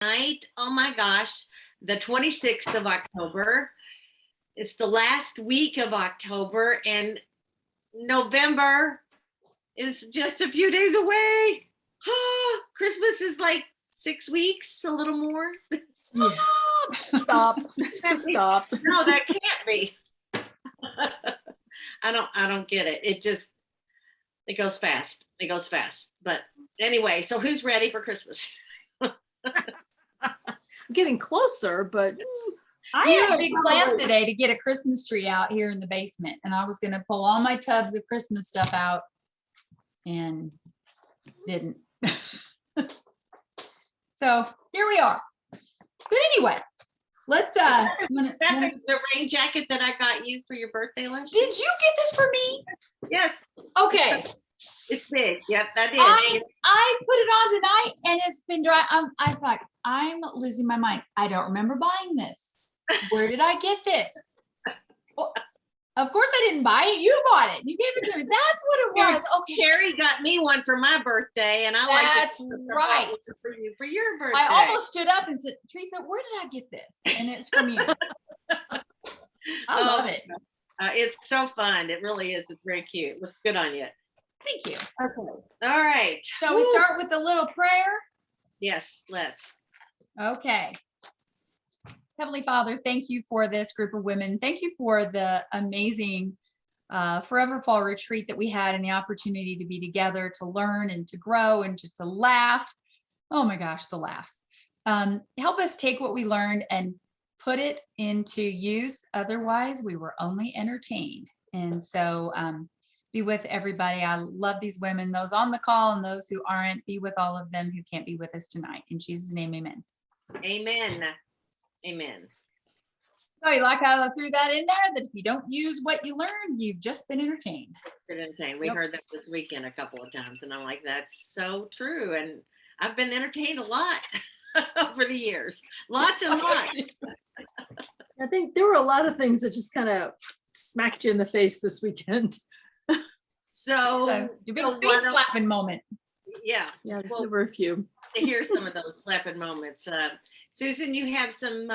night. Oh my gosh, the 26th of October. It's the last week of October, and November is just a few days away. Christmas is like 6 weeks, a little more. Yeah. Stop. Just stop. No, that can't be. I don't get it. It goes fast. It goes fast. But anyway, so who's ready for Christmas? Getting closer, but I had big plans today to get a Christmas tree out here in the basement, and I was going to pull all my tubs of Christmas stuff out and didn't. So here we are. But anyway, let's That's the rain jacket that I got you for your birthday last year. Did you get this for me? Yes. Okay. It's big. Yep, that is. I put it on tonight and it's been dry. I thought, I'm losing my mind. I don't remember buying this. Where did I get this? Well, of course I didn't buy it. You bought it. You gave it to me. That's what it was. Okay. Carrie got me one for my birthday, and I like That's right. For you for your birthday. I almost stood up and said, Teresa, where did I get this? And it's from you. I love it. It's so fun. It really is. It's very cute. Looks good on you. Thank you. Okay. All right. Shall we start with a little prayer? Yes, let's. Okay. Heavenly Father, thank you for this group of women. Thank you for the amazing Forever Fall retreat that we had and the opportunity to be together, to learn and to grow and just to laugh. Oh my gosh, the laughs. Help us take what we learned and put it into use. Otherwise, we were only entertained. And so be with everybody. I love these women, those on the call and those who aren't. Be with all of them who can't be with us tonight. In Jesus' name, amen. Amen. Amen. So you like how I threw that in there, that if you don't use what you learned, you've just been entertained. We heard that this weekend a couple of times, and I'm like, that's so true. And I've been entertained a lot over the years. Lots and lots. I think there were a lot of things that just kind of smacked you in the face this weekend. So your big face slapping moment. Yeah. Yeah, Well, there were a few. To hear some of those slapping moments. Susan, you have some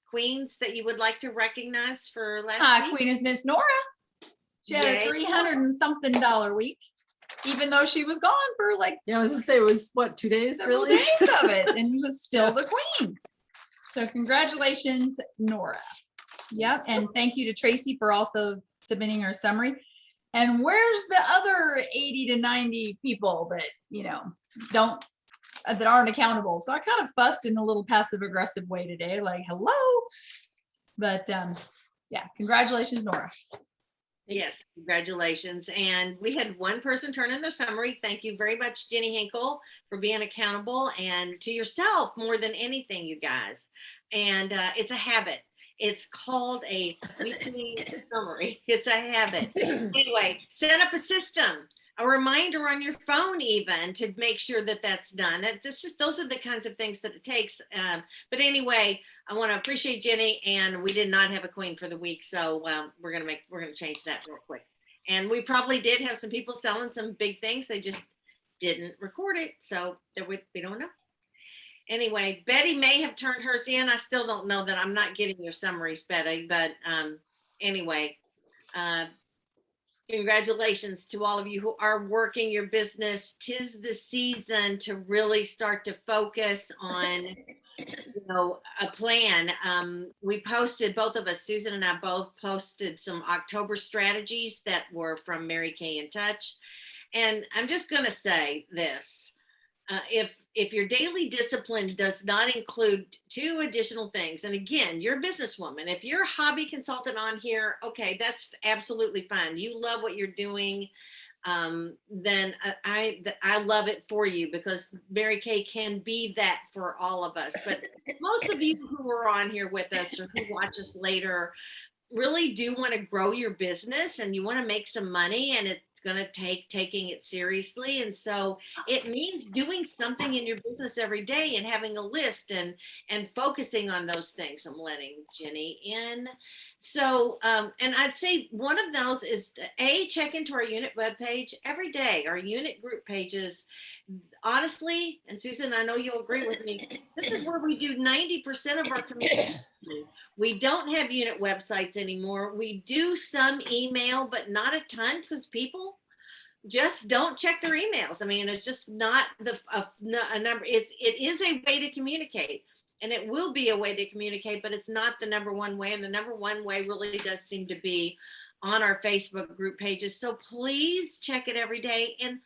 queens that you would like to recognize for last week? Queen is Miss Nora. She had a $300 and something week, even though she was gone for like, Yeah, I was gonna say it was what, 2 days several really? days of it, and was still the queen. So congratulations, Nora. Yep, and thank you to Tracy for also submitting her summary. And where's the other 80 to 90 people that, you know, that aren't accountable? So I kind of fussed in a little passive aggressive way today, like, hello. But yeah, congratulations, Nora. Yes, congratulations. And we had one person turn in their summary. Thank you very much, Jenny Hinkle, for being accountable and to yourself more than anything, you guys. And it's a habit. It's called a weekly summary. It's a habit. Anyway, set up a system, a reminder on your phone even to make sure that that's done. It's just, those are the kinds of things that it takes. But anyway, I want to appreciate Jenny, and we did not have a queen for the week. So we're going to change that real quick. And we probably did have some people selling some big things. They just didn't record it. So we don't know. Anyway, Betty may have turned hers in. I still don't know that. I'm not getting your summaries, Betty. But anyway, congratulations to all of you who are working your business. 'Tis the season to really start to focus on, you know, a plan. We posted, both of us, Susan and I both posted some October strategies that were from Mary Kay in Touch. And I'm just going to say this. If your daily discipline does not include 2 additional things, and again, you're a businesswoman, if you're a hobby consultant on here, okay, that's absolutely fine. You love what you're doing, then I love it for you, because Mary Kay can be that for all of us. But most of you who are on here with us or who watch us later really do want to grow your business, and you want to make some money, and it's going to take taking it seriously. And so it means doing something in your business every day and having a list and focusing on those things. I'm letting Jenny in. So, and I'd say one of those is check into our unit webpage every day. Our unit group pages honestly, and Susan, I know you'll agree with me, this is where we do 90% of our communication. We don't have unit websites anymore. We do some email, but not a ton, because people just don't check their emails. I mean, it's just not a number. It is a way to communicate, and it will be a way to communicate, but it's not the number one way. And the number one way really does seem to be on our Facebook group pages. So please check it every day. And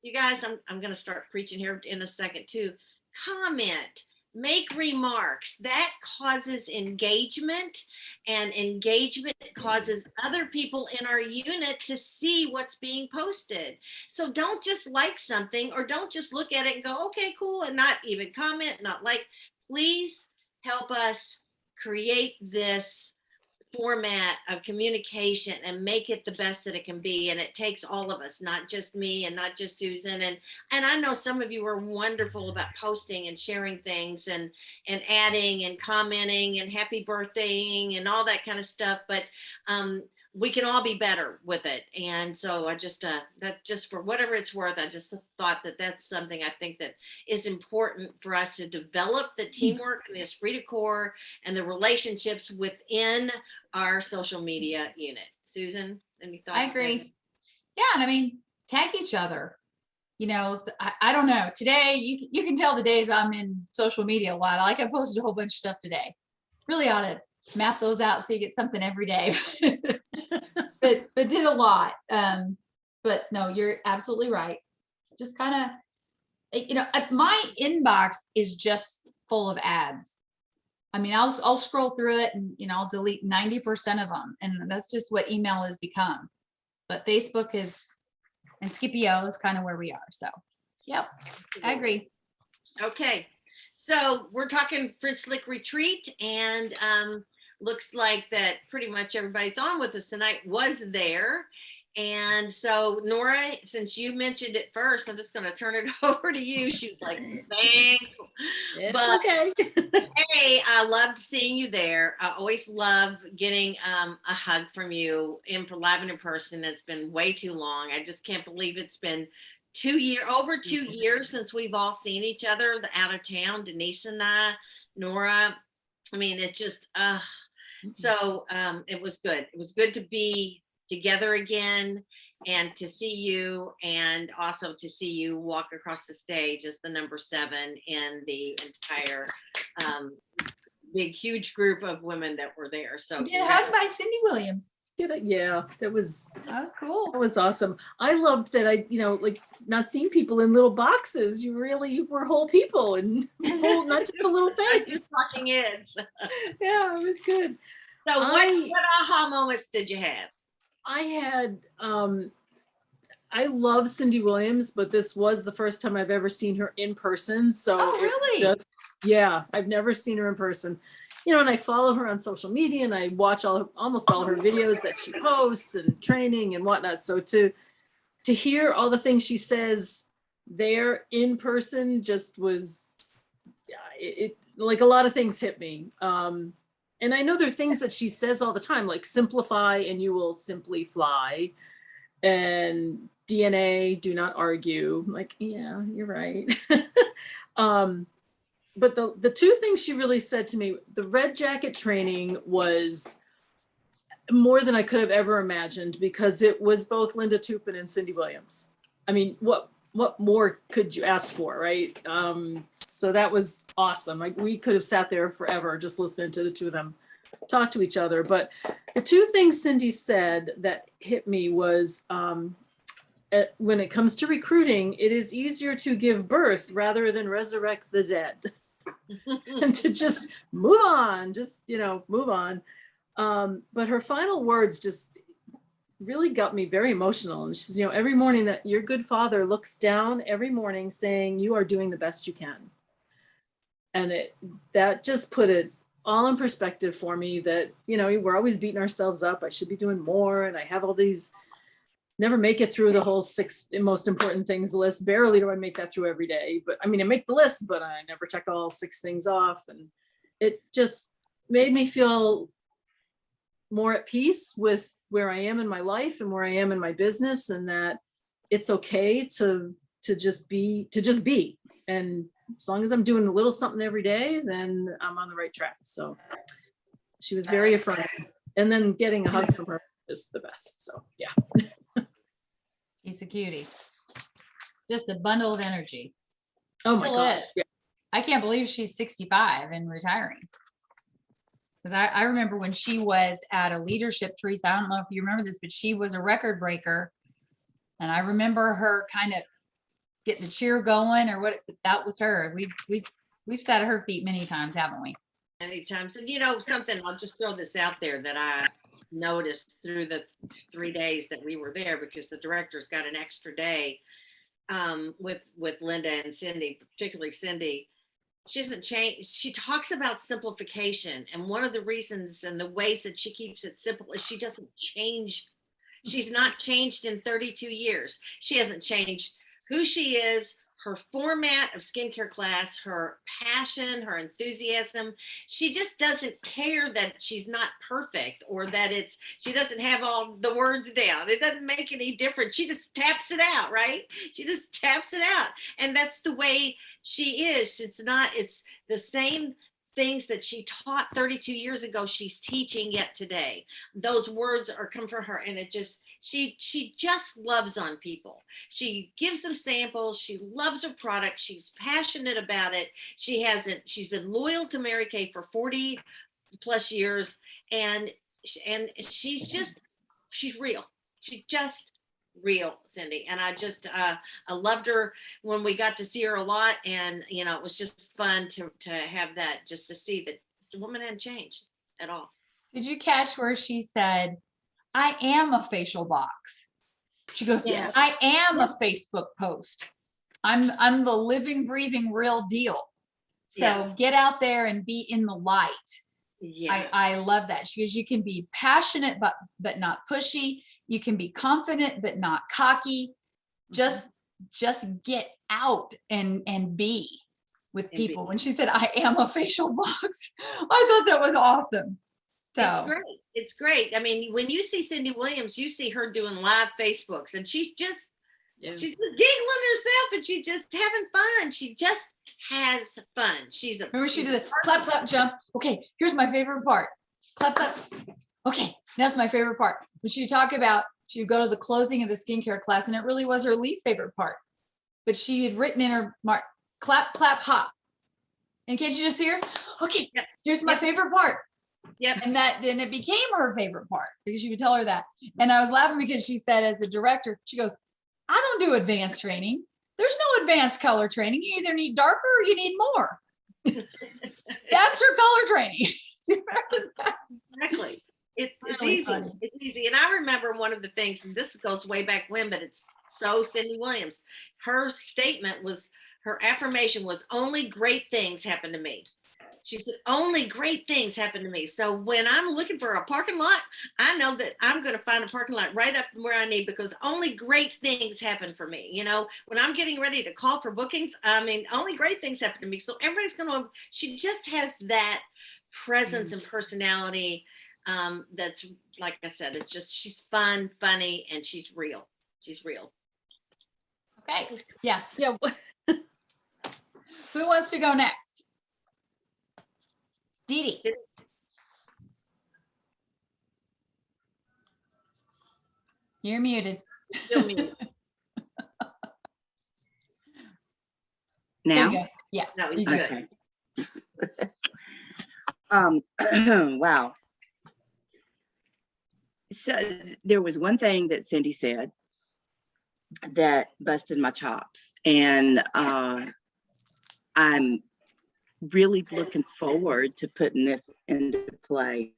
you guys, I'm going to start preaching here in a second too. Comment, make remarks. That causes engagement, and engagement causes other people in our unit to see what's being posted. So don't just like something, or don't just look at it and go, okay, cool, and not even comment, not like. Please help us create this format of communication and make it the best that it can be. And it takes all of us, not just me and not just Susan. And I know some of you are wonderful about posting and sharing things and adding and commenting and happy birthdaying and all that kind of stuff. But we can all be better with it. And so I just, that just for whatever it's worth, I just thought that that's something I think that is important for us to develop the teamwork and the esprit de corps and the relationships within our social media unit. Susan, any thoughts? I agree. Yeah, and I mean, tag each other. You know, I don't know. Today, you can tell the days I'm in social media a lot. Like I posted a whole bunch of stuff today. Really ought to map those out so you get something every day. but did a lot. But no, you're absolutely right. Just kind of, you know, my inbox is just full of ads. I mean, I'll scroll through it and, you know, I'll delete 90% of them. And that's just what email has become. But Facebook is, and Scipio is kind of where we are. So, yep, I agree. Okay. So we're talking French Lick Retreat, and looks like that pretty much everybody's on with us tonight was there. And so Nora, since you mentioned it first, I'm just going to turn it over to you. She's like, thanks. But Okay. hey, I loved seeing you there. I always love getting a hug from you live and in person. It's been way too long. I just can't believe it's been over 2 years since we've all seen each other out of town, Denise and I, Nora. I mean, it's just, so it was good. It was good to be together again and to see you, and also to see you walk across the stage as the number 7 in the entire big, huge group of women that were there. So You get hugged by Cindy Williams. Yeah, that was cool. That was awesome. I loved that like not seeing people in little boxes. You really were whole people and full, not just a little face. Just talking heads. Yeah, it was good. So what aha moments did you have? I had, I love Cindy Williams, but this was the first time I've ever seen her in person. So Oh, really? Yeah, I've never seen her in person. You know, and I follow her on social media and I watch almost all her videos that she posts and training and whatnot. So to hear all the things she says there in person just was, it like a lot of things hit me. And I know there are things that she says all the time, like simplify and you will simply fly, and DNA, do not argue. I'm like, yeah, you're right. But the two things she really said to me, the red jacket training was more than I could have ever imagined, because it was both Linda Tupin and Cindy Williams. I mean, what more could you ask for, right? So that was awesome. Like, we could have sat there forever just listening to the two of them talk to each other. But the two things Cindy said that hit me was, when it comes to recruiting, it is easier to give birth rather than resurrect the dead. And to just move on, move on. But her final words just really got me very emotional. And she says, every morning that your good father looks down every morning saying you are doing the best you can. And that just put it all in perspective for me, that, we're always beating ourselves up. I should be doing more. And I have all these, never make it through the whole 6 most important things list. Barely do I make that through every day. But I mean, I make the list, but I never check all 6 things off. And it just made me feel more at peace with where I am in my life and where I am in my business, and that it's okay to to just be. And as long as I'm doing a little something every day, then I'm on the right track. So she was very affirming. And then getting a hug from her is the best. So yeah. She's a cutie. Just a bundle of energy. Oh my Still gosh. is. Yeah. I can't believe she's 65 and retiring. Because I remember when she was at a leadership, Teresa, I don't know if you remember this, but she was a record breaker. And I remember her kind of getting the cheer going or what, that was her. We've sat at her feet many times, haven't we? Many times. And you know, something, I'll just throw this out there that I noticed through the 3 days that we were there, because the directors got an extra day with Linda and Cindy, particularly Cindy. She doesn't change. She talks about simplification. And one of the reasons and the ways that she keeps it simple is she doesn't change. She's not changed in 32 years. She hasn't changed who she is, her format of skincare class, her passion, her enthusiasm. She just doesn't care that she's not perfect or that she doesn't have all the words down. It doesn't make any difference. She just taps it out, right? She just taps it out. And that's the way she is. It's the same things that she taught 32 years ago, she's teaching yet today. Those words are come from her, and she just loves on people. She gives them samples. She loves her product. She's passionate about it. She's been loyal to Mary Kay for 40 plus years, and she's real. She's just real, Cindy. And I loved her when we got to see her a lot, and you know, it was just fun to have that, just to see that the woman hadn't changed at all. Did you catch where she said, I am a facial box? She goes, Yes. I am a Facebook post. I'm the living, breathing, real deal. So Yeah. get out there and be in the light. Yeah. I love that. She goes, you can be passionate, but not pushy. You can be confident, but not cocky. Just get out and be with people. When she said, I am a facial box, I thought that was awesome. So It's great. It's great. I mean, when you see Cindy Williams, you see her doing live Facebooks, and she's just giggling herself, and she's just having fun. She just has fun. Remember she did the clap, clap, jump. Okay, here's my favorite part. Clap, clap. Okay, that's my favorite part. When she talked about, she would go to the closing of the skincare class, and it really was her least favorite part. But she had written in her mark, clap, clap, hop. And can't you just see her? Okay, here's my favorite part. Yep. And then it became her favorite part because she would tell her that. And I was laughing because she said, as a director, she goes, I don't do advanced training. There's no advanced color training. You either need darker or you need more. That's her color training. Exactly. It's Really easy. funny. It's easy. And I remember one of the things, and this goes way back when, but it's so Cindy Williams. Her statement was, her affirmation was, only great things happen to me. She said, only great things happen to me. So when I'm looking for a parking lot, I know that I'm going to find a parking lot right up where I need, because only great things happen for me. You know, when I'm getting ready to call for bookings, I mean, only great things happen to me. So everybody's going to, she just has that presence and personality. That's, like I said, it's just, she's fun, funny, and she's real. She's real. Okay. Yeah. Yeah. Who wants to go next? Dee Dee. You're muted. Still me. There Now? you go. Yeah. No, you you're good. good. Okay. Wow. So there was one thing that Cindy said that busted my chops, and I'm really looking forward to putting this into play.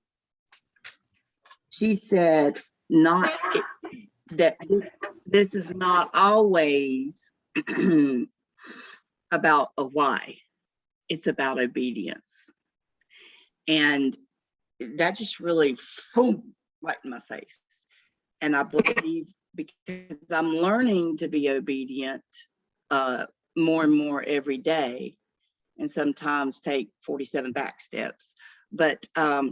She said that this is not always about a why. It's about obedience. And that just really boom, right in my face. And I believe, because I'm learning to be obedient more and more every day, and sometimes take 47 back steps. But I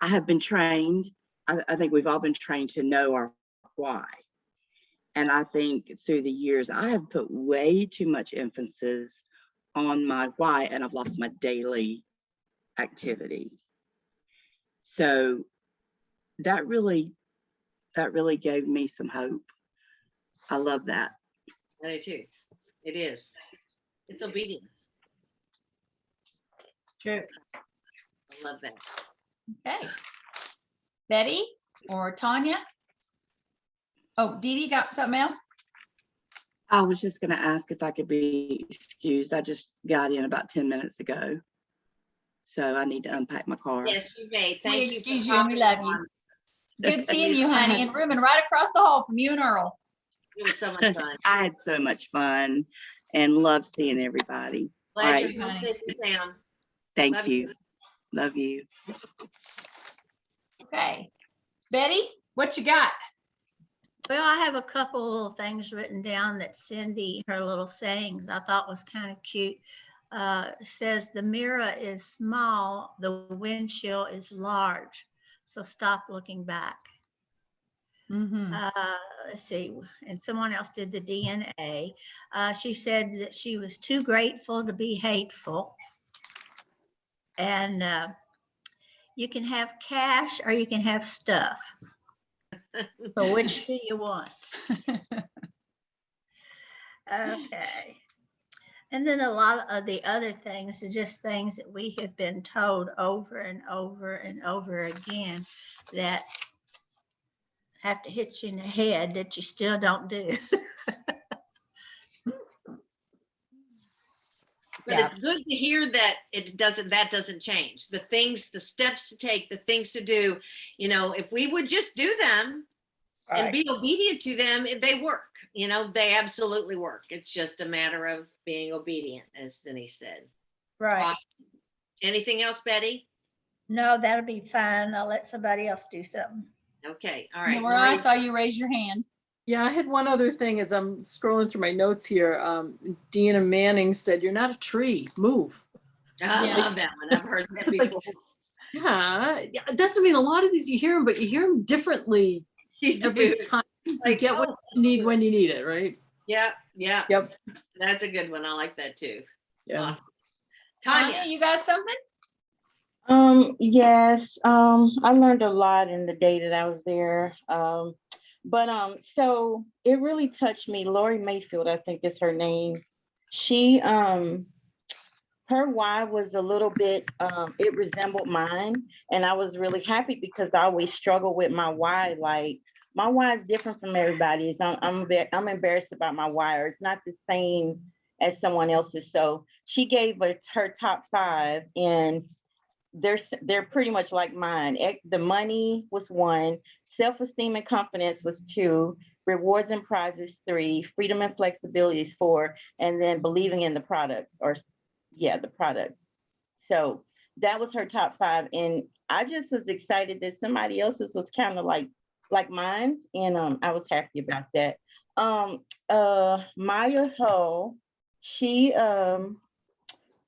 have been trained, I think we've all been trained to know our why. And I think through the years, I have put way too much emphasis on my why, and I've lost my daily activity. So that really gave me some hope. I love that. I do too. It is. It's obedience. True. I love that. Okay. Betty or Tanya? Oh, Dee Dee got something else? I was just going to ask if I could be excused. I just got in about 10 minutes ago. So I need to unpack my car. Yes, you may. We Thank you. excuse for you and we popping love you. on. Good seeing you, honey, and rooming right across the hall from you and Earl. It was so much fun. I had so much fun and love seeing everybody. Glad Right. you're home safe and sound. Thank Love you. Love you. Okay. Betty, what you got? Well, I have a couple little things written down that Cindy, her little sayings, I thought was kind of cute. Says the mirror is small, the windshield is large. So stop looking back. Mm-hmm. Let's see, and someone else did the DNA. She said that she was too grateful to be hateful. And you can have cash or you can have stuff. So which do you want? Okay. And then a lot of the other things are just things that we have been told over and over and over again that have to hit you in the head that you still don't do. But Yeah. it's good to hear that that doesn't change. The things, the steps to take, the things to do, if we would just do them and be obedient to them, they work. They absolutely work. It's just a matter of being obedient, as Denise said. Right. Awesome. Anything else, Betty? No, that'll be fine. I'll let somebody else do something. Okay, all right. Nora, I Lori? saw you raise your hand. Yeah, I had one other thing as I'm scrolling through my notes here. Deanna Manning said, "You're not a tree, move." I love that one. I've heard that It's like, before. yeah, that's, I mean, a lot of these you hear them, but you hear them differently You every do. time. You Like, get what you need when you need it, right? Yeah, yeah. Yep. That's a good one. I like that too. Yeah. Awesome. Tanya, Tanya. you got something? Yes, I learned a lot in the day that I was there. So it really touched me. Lori Mayfield, I think is her name. She, her why was a little bit, it resembled mine. And I was really happy because I always struggle with my why. Like my why is different from everybody's. I'm embarrassed about my why, or it's not the same as someone else's. So she gave her top 5, and they're pretty much like mine. The money was 1, self-esteem and confidence was 2, rewards and prizes 3, freedom and flexibility is 4, and then believing in the products, the products. So that was her top 5, and I just was excited that somebody else's was kind of like mine, and I was happy about that. Maya Ho, she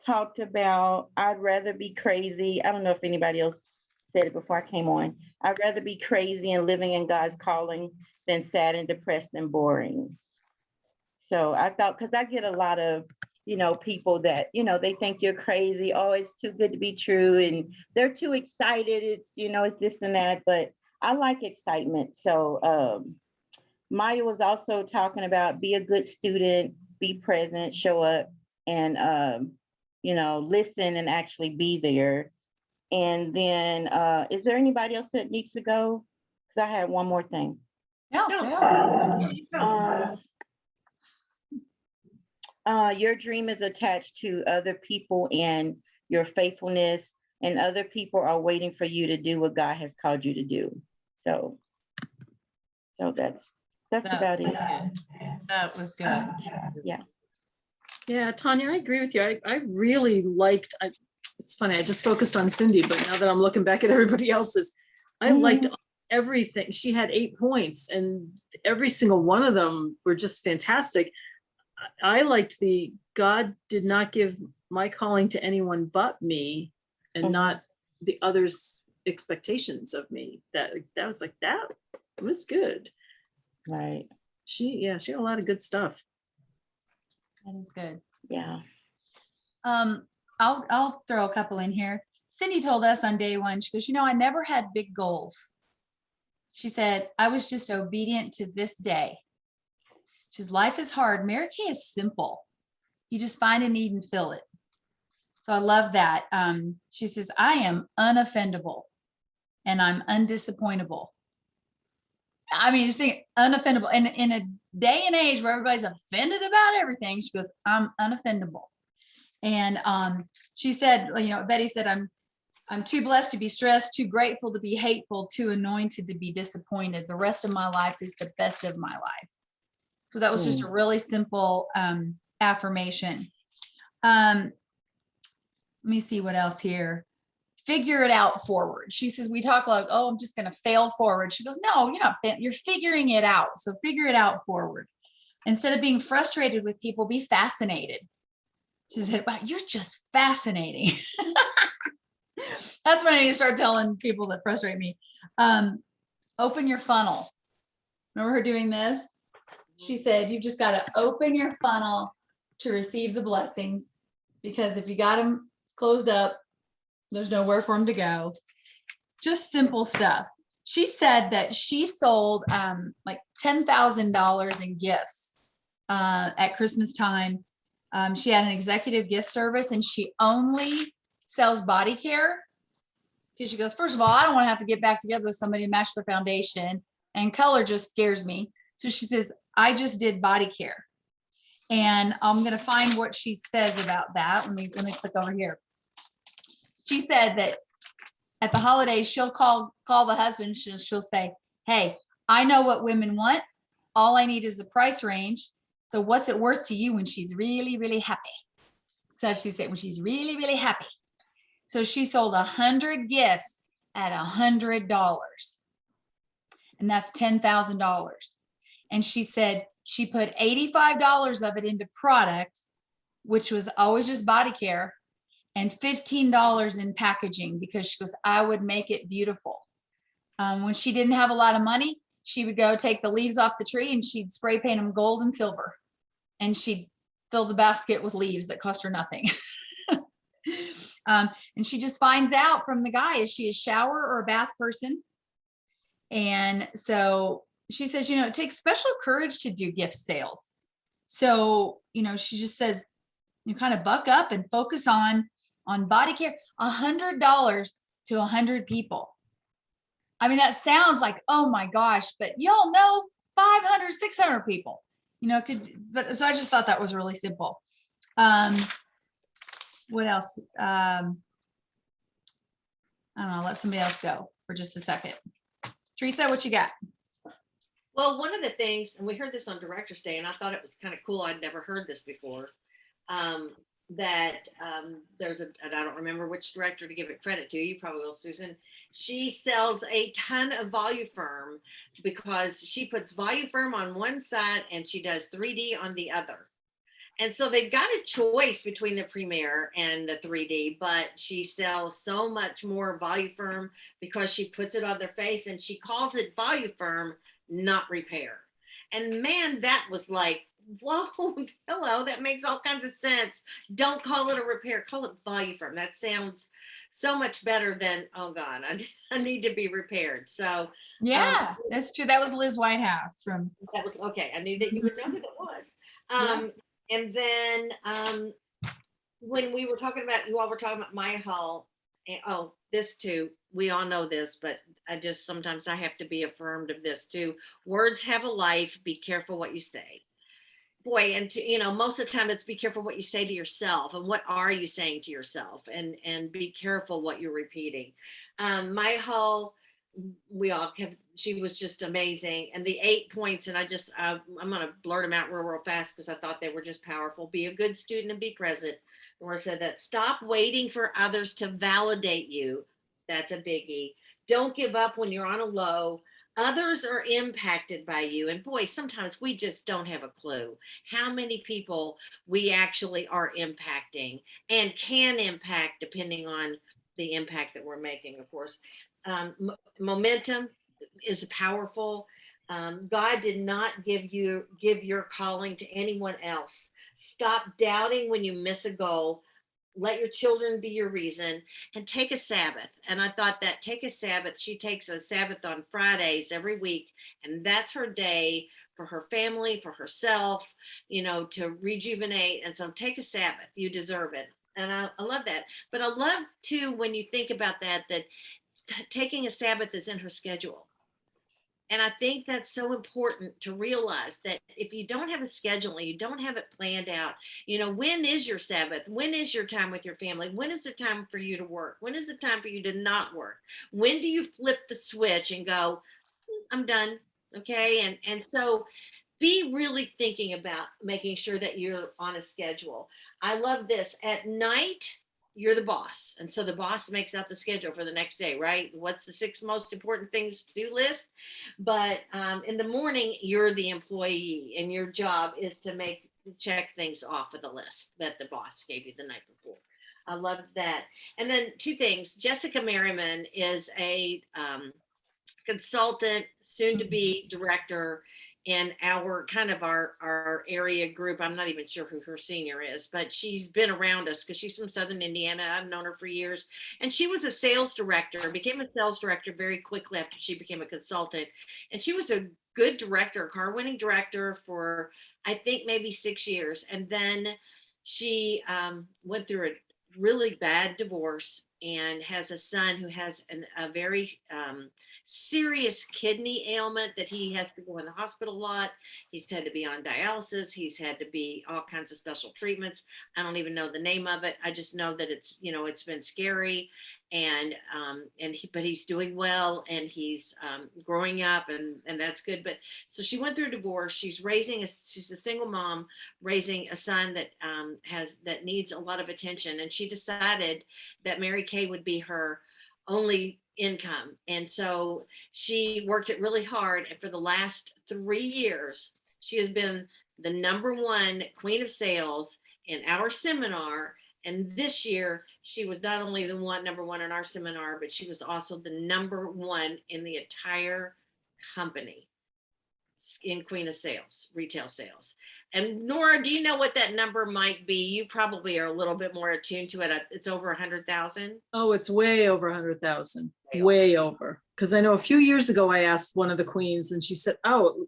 talked about, I'd rather be crazy. I don't know if anybody else said it before I came on. I'd rather be crazy and living in God's calling than sad and depressed and boring. So I thought, because I get a lot of, people that, they think you're crazy. Oh, it's too good to be true. And they're too excited. It's, it's this and that, but I like excitement. So Maya was also talking about be a good student, be present, show up, and, listen and actually be there. And then, is there anybody else that needs to go? Because I had one more thing. No. Your dream is attached to other people and your faithfulness, and other people are waiting for you to do what God has called you to do. So that's about it. That was good. Yeah, Tanya, I agree with you. I really liked, it's funny, I just focused on Cindy, but now that I'm looking back at everybody else's, I liked everything. She had 8 points and every single one of them were just fantastic. I liked God did not give my calling to anyone but me, and not the others' expectations of me. That was like, that was good. Right. she had a lot of good stuff. That is good. Yeah. I'll throw a couple in here. Cindy told us on day one, she goes, I never had big goals. She said, I was just obedient to this day. She says, life is hard. Mary Kay is simple. You just find a need and fill it. So I love that. She says, I am unoffendable and I'm undisappointable. I mean, just think unoffendable. And in a day and age where everybody's offended about everything, she goes, I'm unoffendable. And she said, Betty said, I'm too blessed to be stressed, too grateful to be hateful, too anointed to be disappointed. The rest of my life is the best of my life. So that was just a really simple affirmation. Let me see what else here. Figure it out forward. She says, we talk like, oh, I'm just going to fail forward. She goes, no, you're not, you're figuring it out. So figure it out forward. Instead of being frustrated with people, be fascinated. She said, wow, you're just fascinating. That's when I need to start telling people that frustrate me. Open your funnel. Remember her doing this? She said, you've just got to open your funnel to receive the blessings, because if you got them closed up, there's nowhere for them to go. Just simple stuff. She said that she sold like $10,000 in gifts at Christmas time. She had an executive gift service and she only sells body care, because she goes, first of all, I don't want to have to get back together with somebody and match their foundation, and color just scares me. So she says, I just did body care. And I'm going to find what she says about that. Let me click over here. She said that at the holidays, she'll call the husband. She'll say, hey, I know what women want. All I need is the price range. So what's it worth to you when she's really, really happy? So she said, when she's really, really happy. So she sold 100 gifts at $100. And that's $10,000. And she said she put $85 of it into product, which was always just body care, and $15 in packaging, because she goes, I would make it beautiful. When she didn't have a lot of money, she would go take the leaves off the tree and she'd spray paint them gold and silver. And she'd fill the basket with leaves that cost her nothing. And she just finds out from the guy, is she a shower or a bath person? And so she says, it takes special courage to do gift sales. So, she just said, you kind of buck up and focus on body care. $100 to 100 people. I mean, that sounds like, oh my gosh, but y'all know 500, 600 people, so I just thought that was really simple. What else? I don't know, let somebody else go for just a second. Teresa, what you got? Well, one of the things, and we heard this on Director's Day, and I thought it was kind of cool. I'd never heard this before. There's and I don't remember which director to give it credit to. You probably will, Susan. She sells a ton of Voluform because she puts Voluform on one side and she does 3D on the other. And so they've got a choice between the Premier and the 3D, but she sells so much more Voluform because she puts it on their face, and she calls it Voluform, not repair. And man, that was like, whoa, hello, that makes all kinds of sense. Don't call it a repair, call it Voluform. That sounds so much better than, oh God, I need to be repaired. So yeah, that's true. That was Liz Whitehouse from. That was, okay. I knew that you would know who that was. And then when we were talking about, you all were talking about My Hull, and this too, we all know this, but sometimes I have to be affirmed of this too. Words have a life. Be careful what you say. Boy, and most of the time it's be careful what you say to yourself, and what are you saying to yourself, and be careful what you're repeating. My Hull, she was just amazing. And the 8 points, and I'm going to blurt them out real fast because I thought they were just powerful. Be a good student and be present. Laura said that. Stop waiting for others to validate you. That's a biggie. Don't give up when you're on a low. Others are impacted by you. And boy, sometimes we just don't have a clue how many people we actually are impacting and can impact, depending on the impact that we're making, of course. Momentum is powerful. God did not give your calling to anyone else. Stop doubting when you miss a goal. Let your children be your reason, and take a Sabbath. And I thought that take a Sabbath, she takes a Sabbath on Fridays every week, and that's her day for her family, for herself, to rejuvenate. And so take a Sabbath. You deserve it. And I love that. But I love too, when you think about that taking a Sabbath is in her schedule. And I think that's so important to realize that if you don't have a schedule and you don't have it planned out, when is your Sabbath? When is your time with your family? When is the time for you to work? When is the time for you to not work? When do you flip the switch and go, I'm done? Okay. And so be really thinking about making sure that you're on a schedule. I love this. At night, you're the boss. And so the boss makes out the schedule for the next day, right? What's the 6 most important things to do list? But in the morning, you're the employee, and your job is to check things off of the list that the boss gave you the night before. I love that. And then 2 things. Jessica Merriman is a consultant, soon to be director in our area group. I'm not even sure who her senior is, but she's been around us because she's from Southern Indiana. I've known her for years. And she was a sales director, became a sales director very quickly after she became a consultant. And she was a good director, car winning director for, I think, maybe 6 years. And then she went through a really bad divorce and has a son who has a very serious kidney ailment that he has to go in the hospital a lot. He's had to be on dialysis. He's had to be all kinds of special treatments. I don't even know the name of it. I just know that it's been scary, but he's doing well, and he's growing up, and that's good. But so she went through a divorce. She's a single mom raising a son that needs a lot of attention. And she decided that Mary Kay would be her only income. And so she worked it really hard. And for the last 3 years, she has been the #1 queen of sales in our seminar. And this year, she was not only the #1 in our seminar, but she was also the #1 in the entire company in queen of sales, retail sales. And Nora, do you know what that number might be? You probably are a little bit more attuned to it. It's over 100,000. Oh, it's way over 100,000, Way way over. Because I know a few years ago, I asked one of the queens and she said, oh,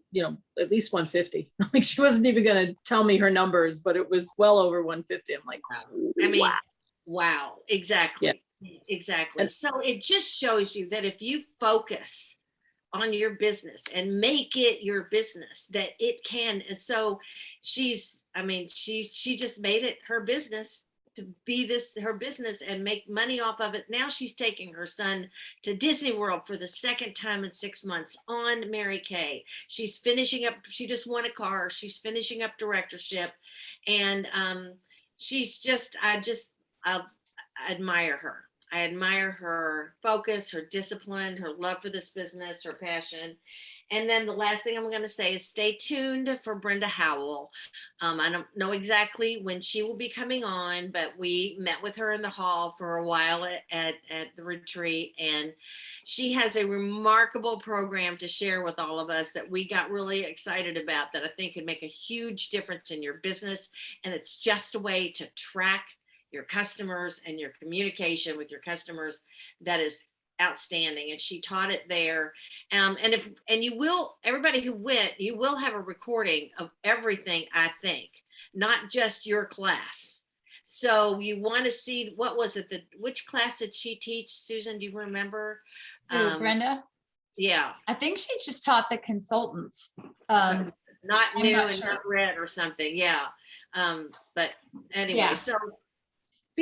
at least 150. Like, she wasn't even going to tell me her numbers, but it was well over 150. I'm like, I mean, wow. wow, exactly. Yeah. Exactly. And- So it just shows you that if you focus on your business and make it your business, that it can. And so she just made it her business to be her business and make money off of it. Now she's taking her son to Disney World for the 2nd time in 6 months on Mary Kay. She's finishing up, she just won a car. She's finishing up directorship. And I admire her. I admire her focus, her discipline, her love for this business, her passion. And then the last thing I'm going to say is stay tuned for Brenda Howell. I don't know exactly when she will be coming on, but we met with her in the hall for a while at the retreat. And she has a remarkable program to share with all of us that we got really excited about, that I think could make a huge difference in your business. And it's just a way to track your customers and your communication with your customers that is outstanding. And she taught it there. Everybody who went, you will have a recording of everything, I think, not just your class. So you want to see, which class did she teach? Susan, do you remember? Brenda? Yeah. I think she just taught the consultants. Not I'm new not and sure. not red or something. Yeah. But anyway, Yeah. so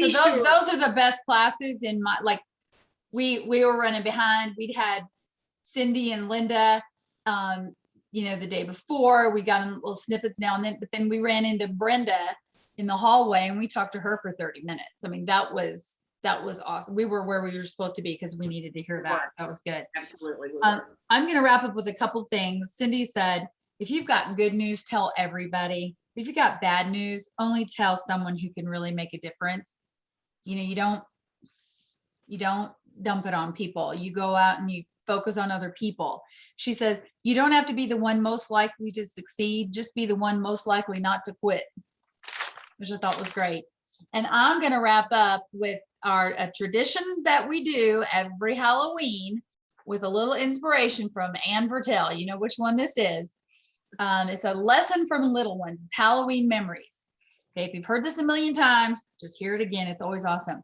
So those are the best classes in my, like, we were running behind. We'd had Cindy and Linda, the day before. We got in little snippets now and then, but then we ran into Brenda in the hallway and we talked to her for 30 minutes. I mean, that was awesome. We were where we were supposed to be because we needed to hear that. That was good. Absolutely. I'm going to wrap up with a couple things. Cindy said, if you've got good news, tell everybody. If you got bad news, only tell someone who can really make a difference. You don't dump it on people. You go out and you focus on other people. She says, you don't have to be the one most likely to succeed, just be the one most likely not to quit, which I thought was great. And I'm going to wrap up with a tradition that we do every Halloween with a little inspiration from Ann Vertel. You know which one this is. It's a lesson from little ones. It's Halloween memories. Okay, if you've heard this a million times, just hear it again. It's always awesome.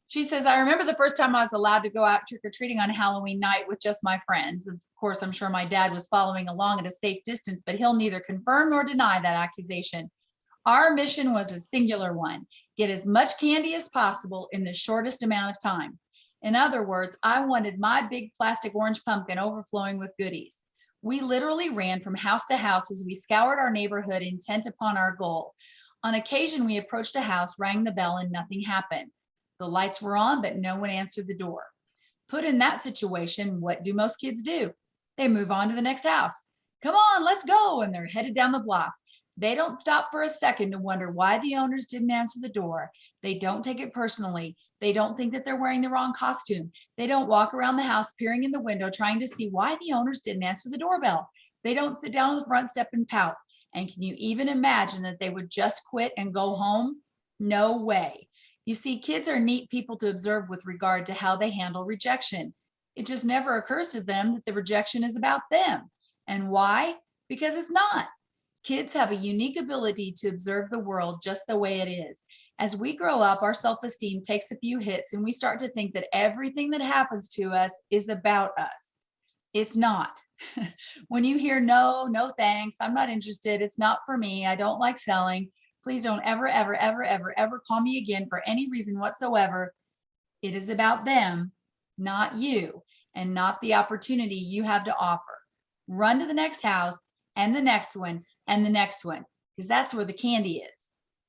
She says, I remember the first time I was allowed to go out trick-or-treating on Halloween night with just my friends. Of course, I'm sure my dad was following along at a safe distance, but he'll neither confirm nor deny that accusation. Our mission was a singular one: get as much candy as possible in the shortest amount of time. In other words, I wanted my big plastic orange pumpkin overflowing with goodies. We literally ran from house to house as we scoured our neighborhood, intent upon our goal. On occasion, we approached a house, rang the bell, and nothing happened. The lights were on, but no one answered the door. Put in that situation, what do most kids do? They move on to the next house. Come on, let's go. And they're headed down the block. They don't stop for a second to wonder why the owners didn't answer the door. They don't take it personally. They don't think that they're wearing the wrong costume. They don't walk around the house peering in the window trying to see why the owners didn't answer the doorbell. They don't sit down on the front step and pout. And can you even imagine that they would just quit and go home? No way. You see, kids are neat people to observe with regard to how they handle rejection. It just never occurs to them that the rejection is about them. And why? Because it's not. Kids have a unique ability to observe the world just the way it is. As we grow up, our self-esteem takes a few hits and we start to think that everything that happens to us is about us. It's not. When you hear no thanks, I'm not interested, it's not for me, I don't like selling, please don't ever, ever, ever, ever, ever call me again for any reason whatsoever, it is about them, not you, and not the opportunity you have to offer. Run to the next house and the next one and the next one, because that's where the candy is.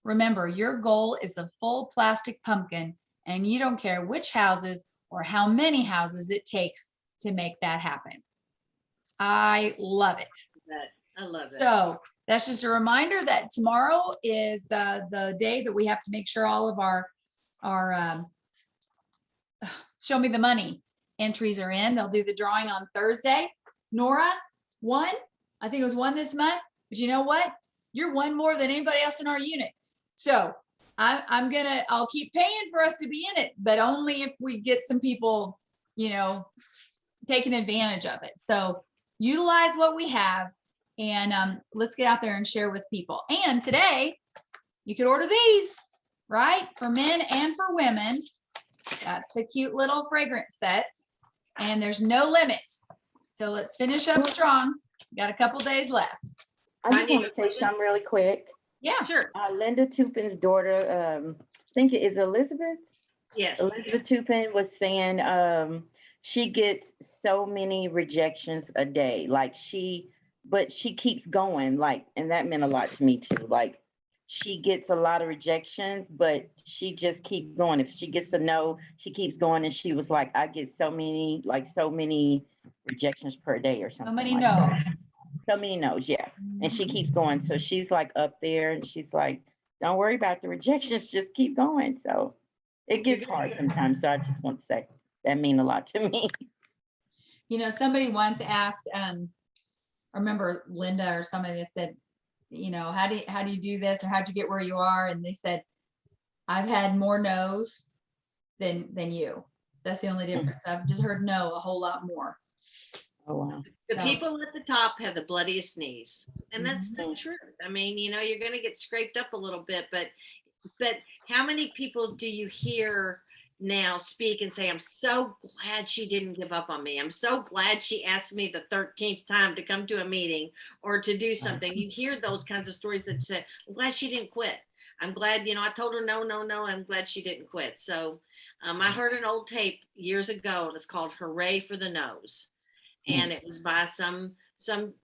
Remember, your goal is a full plastic pumpkin, and you don't care which houses or how many houses it takes to make that happen. I love it. I love it. So that's just a reminder that tomorrow is the day that we have to make sure all of our show me the money entries are in. They'll do the drawing on Thursday. Nora won. I think it was one this month. But you know what? You're one more than anybody else in our unit. So I'll keep paying for us to be in it, but only if we get some people, taking advantage of it. So utilize what we have and let's get out there and share with people. And today you could order these, right? For men and for women. That's the cute little fragrance sets and there's no limit. So let's finish up strong. Got a couple days left. I just want to say something really quick. Yeah, Sure. Linda Tupin's daughter, I think it is Elizabeth. Yes. Elizabeth Tupin was saying she gets so many rejections a day. But she keeps going, and that meant a lot to me too. She gets a lot of rejections, but she just keeps going. If she gets a no, she keeps going. And she was like, I get so many rejections per day or something. so many like no's. that. So many no's, yeah. And she keeps going. So she's up there and she's like, don't worry about the rejections, just keep going. So it gets hard sometimes. So I just want to say that mean a lot to me. Somebody once asked, I remember Linda or somebody that said, how do you do this or how'd you get where you are? And they said, I've had more no's than you. That's the only difference. I've just heard no a whole lot more. Oh, wow. The So- people at the top have the bloodiest knees. And that's the Mhm. truth. I mean, you're going to get scraped up a little bit, but how many people do you hear now speak and say, I'm so glad she didn't give up on me. I'm so glad she asked me the 13th time to come to a meeting or to do something. You hear those kinds of stories that say, I'm glad she didn't quit. I'm glad, I told her no. I'm glad she didn't quit. So I heard an old tape years ago and it's called Hooray for the No's. And it was by some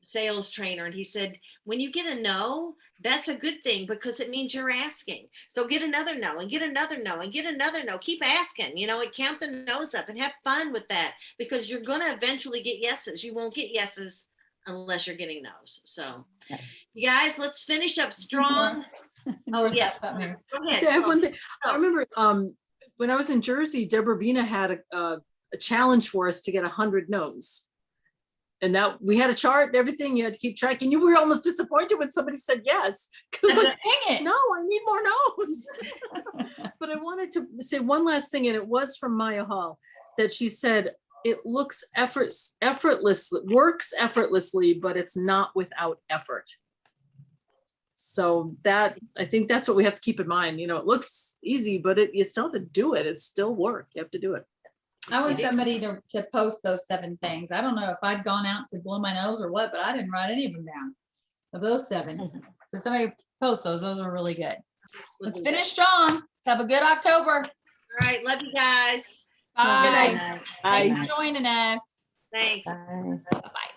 sales trainer. And he said, when you get a no, that's a good thing because it means you're asking. So get another no and get another no and get another no. Keep asking, and count the no's up and have fun with that because you're going to eventually get yeses. You won't get yeses unless you're getting no's. So you guys, let's finish up strong. Oh, yes. Go ahead. See, I have one thing. Oh. I remember when I was in Jersey, Deborah Bina had a challenge for us to get 100 no's. And that we had a chart and everything. You had to keep track. And you were almost disappointed when somebody said yes. Because like, Dang it. no, I need more no's. But I wanted to say one last thing, and it was from Maya Hall, that she said, it looks effortlessly, works effortlessly, but it's not without effort. So that, I think that's what we have to keep in mind. You know, it looks easy, but you still have to do it. It's still work. You have to do it. I want somebody to post those 7 things. I don't know if I'd gone out to blow my nose or what, but I didn't write any of them down. Of those 7. So somebody post those. Those are really good. Let's finish strong. Let's have a good October. All right, love you guys. Bye. Night. Thanks for joining us. Thanks. Bye. Bye-bye.